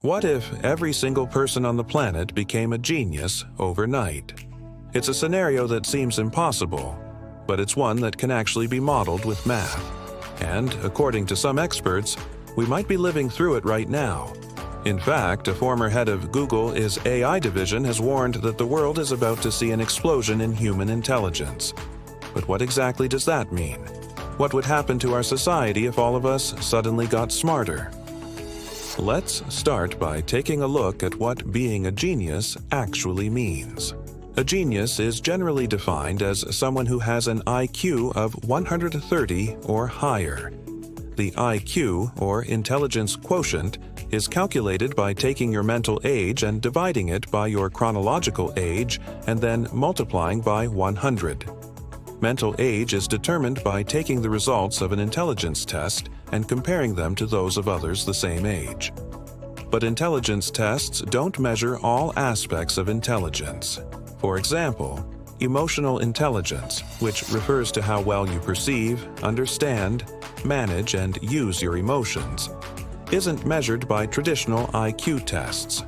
What if every single person on the planet became a genius overnight? It's a scenario that seems impossible, but it's one that can actually be modeled with math. And, according to some experts, we might be living through it right now. In fact, a former head of Google's AI division has warned that the world is about to see an explosion in human intelligence. But what exactly does that mean? What would happen to our society if all of us suddenly got smarter? Let's start by taking a look at what being a genius actually means. A genius is generally defined as someone who has an IQ of 130 or higher. The IQ, or intelligence quotient, is calculated by taking your mental age and dividing it by your chronological age and then multiplying by 100. Mental age is determined by taking the results of an intelligence test and comparing them to those of others the same age. But intelligence tests don't measure all aspects of intelligence. For example, emotional intelligence, which refers to how well you perceive, understand, manage, and use your emotions, isn't measured by traditional IQ tests.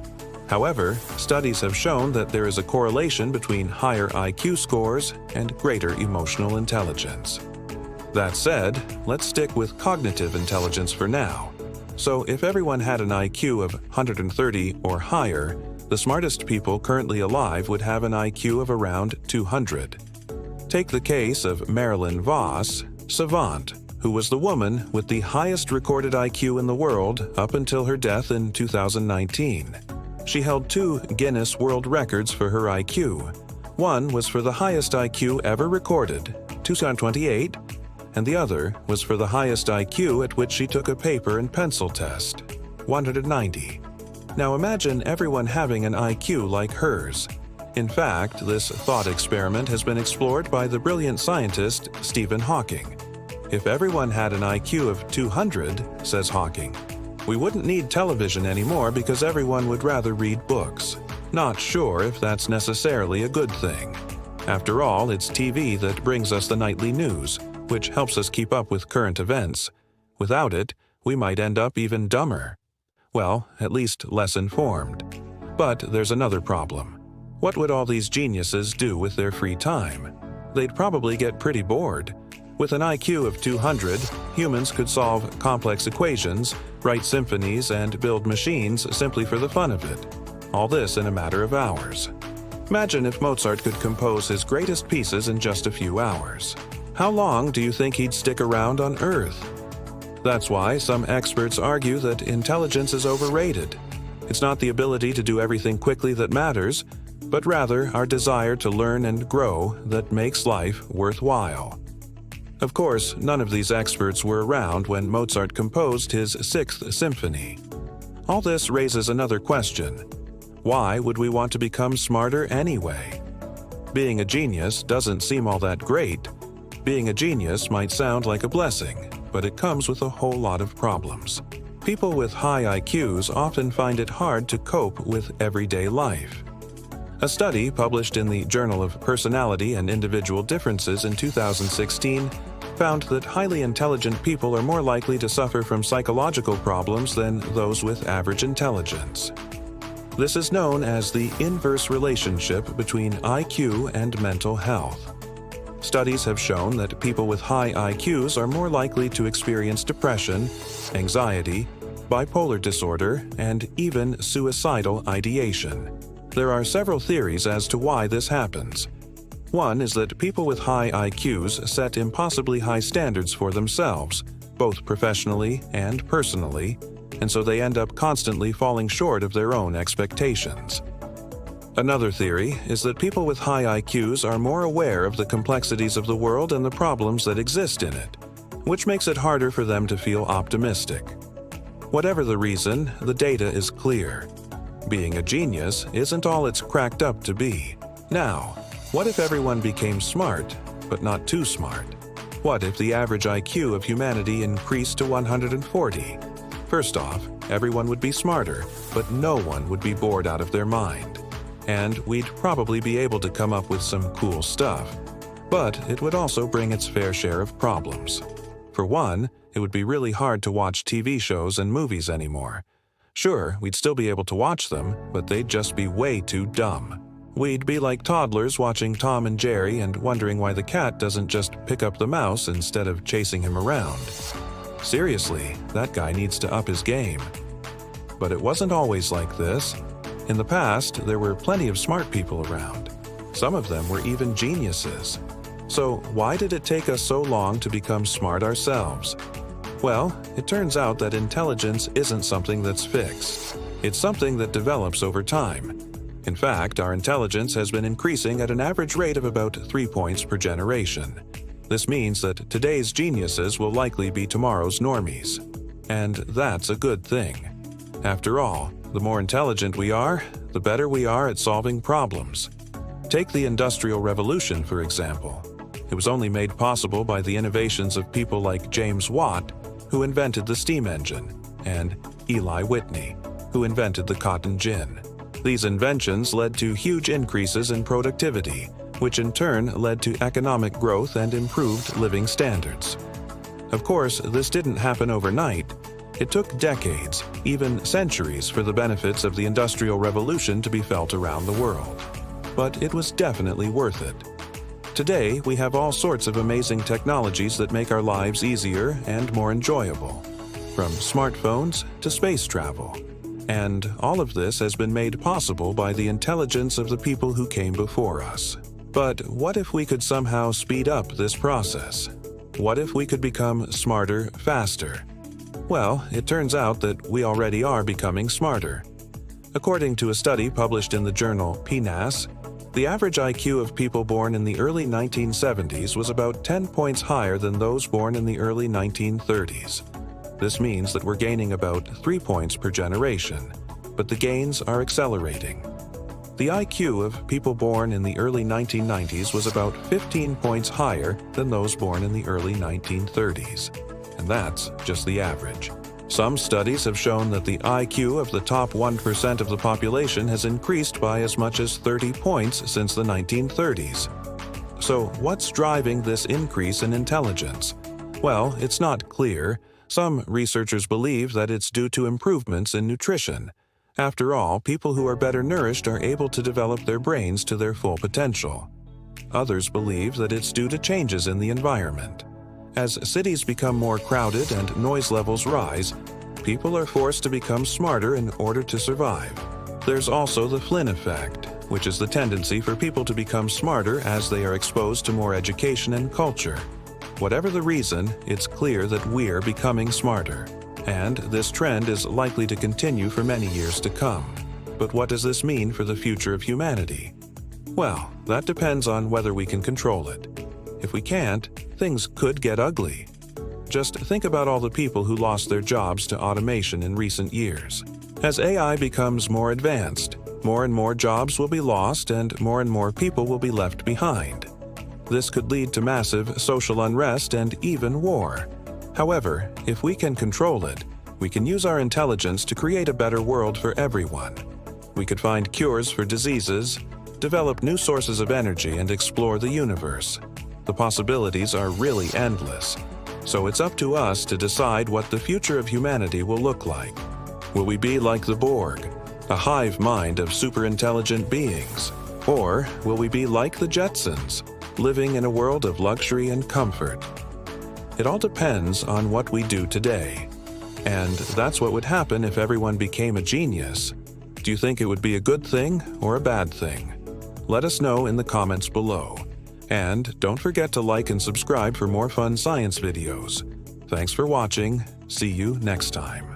However, studies have shown that there is a correlation between higher IQ scores and greater emotional intelligence. That said, let's stick with cognitive intelligence for now. So if everyone had an IQ of 130 or higher, the smartest people currently alive would have an IQ of around 200. Take the case of Marilyn Voss, savant, who was the woman with the highest recorded IQ in the world up until her death in 2019. She held 2 Guinness World Records for her IQ. One was for the highest IQ ever recorded, 228, and the other was for the highest IQ at which she took a paper and pencil test, 190. Now imagine everyone having an IQ like hers. In fact, this thought experiment has been explored by the brilliant scientist Stephen Hawking. If everyone had an IQ of 200, says Hawking, we wouldn't need television anymore because everyone would rather read books. Not sure if that's necessarily a good thing. After all, it's TV that brings us the nightly news, which helps us keep up with current events. Without it, we might end up even dumber. Well, at least less informed. But there's another problem. What would all these geniuses do with their free time? They'd probably get pretty bored. With an IQ of 200, humans could solve complex equations, write symphonies, and build machines simply for the fun of it. All this in a matter of hours. Imagine if Mozart could compose his greatest pieces in just a few hours. How long do you think he'd stick around on Earth? That's why some experts argue that intelligence is overrated. It's not the ability to do everything quickly that matters, but rather our desire to learn and grow that makes life worthwhile. Of course, none of these experts were around when Mozart composed his 6th Symphony. All this raises another question. Why would we want to become smarter anyway? Being a genius doesn't seem all that great. Being a genius might sound like a blessing, but it comes with a whole lot of problems. People with high IQs often find it hard to cope with everyday life. A study published in the Journal of Personality and Individual Differences in 2016 found that highly intelligent people are more likely to suffer from psychological problems than those with average intelligence. This is known as the inverse relationship between IQ and mental health. Studies have shown that people with high IQs are more likely to experience depression, anxiety, bipolar disorder, and even suicidal ideation. There are several theories as to why this happens. One is that people with high IQs set impossibly high standards for themselves, both professionally and personally, and so they end up constantly falling short of their own expectations. Another theory is that people with high IQs are more aware of the complexities of the world and the problems that exist in it, which makes it harder for them to feel optimistic. Whatever the reason, the data is clear. Being a genius isn't all it's cracked up to be. Now, what if everyone became smart, but not too smart? What if the average IQ of humanity increased to 140? First off, everyone would be smarter, but no one would be bored out of their mind. And we'd probably be able to come up with some cool stuff. But it would also bring its fair share of problems. For one, it would be really hard to watch TV shows and movies anymore. Sure, we'd still be able to watch them, but they'd just be way too dumb. We'd be like toddlers watching Tom and Jerry and wondering why the cat doesn't just pick up the mouse instead of chasing him around. Seriously, that guy needs to up his game. But it wasn't always like this. In the past, there were plenty of smart people around. Some of them were even geniuses. So why did it take us so long to become smart ourselves? Well, it turns out that intelligence isn't something that's fixed. It's something that develops over time. In fact, our intelligence has been increasing at an average rate of about 3 points per generation. This means that today's geniuses will likely be tomorrow's normies. And that's a good thing. After all, the more intelligent we are, the better we are at solving problems. Take the Industrial Revolution, for example. It was only made possible by the innovations of people like James Watt, who invented the steam engine, and Eli Whitney, who invented the cotton gin. These inventions led to huge increases in productivity, which in turn led to economic growth and improved living standards. Of course, this didn't happen overnight. It took decades, even centuries, for the benefits of the Industrial Revolution to be felt around the world. But it was definitely worth it. Today, we have all sorts of amazing technologies that make our lives easier and more enjoyable, from smartphones to space travel. And all of this has been made possible by the intelligence of the people who came before us. But what if we could somehow speed up this process? What if we could become smarter faster? Well, it turns out that we already are becoming smarter. According to a study published in the journal PNAS, the average IQ of people born in the early 1970s was about 10 points higher than those born in the early 1930s. This means that we're gaining about 3 points per generation, but the gains are accelerating. The IQ of people born in the early 1990s was about 15 points higher than those born in the early 1930s. And that's just the average. Some studies have shown that the IQ of the top 1% of the population has increased by as much as 30 points since the 1930s. So what's driving this increase in intelligence? Well, it's not clear. Some researchers believe that it's due to improvements in nutrition. After all, people who are better nourished are able to develop their brains to their full potential. Others believe that it's due to changes in the environment. As cities become more crowded and noise levels rise, people are forced to become smarter in order to survive. There's also the Flynn effect, which is the tendency for people to become smarter as they are exposed to more education and culture. Whatever the reason, it's clear that we're becoming smarter. And this trend is likely to continue for many years to come. But what does this mean for the future of humanity? Well, that depends on whether we can control it. If we can't, things could get ugly. Just think about all the people who lost their jobs to automation in recent years. As AI becomes more advanced, more and more jobs will be lost and more people will be left behind. This could lead to massive social unrest and even war. However, if we can control it, we can use our intelligence to create a better world for everyone. We could find cures for diseases, develop new sources of energy, and explore the universe. The possibilities are really endless. So it's up to us to decide what the future of humanity will look like. Will we be like the Borg, a hive mind of superintelligent beings? Or will we be like the Jetsons, living in a world of luxury and comfort? It all depends on what we do today. And that's what would happen if everyone became a genius. Do you think it would be a good thing or a bad thing? Let us know in the comments below. And don't forget to like and subscribe for more fun science videos. Thanks for watching. See you next time.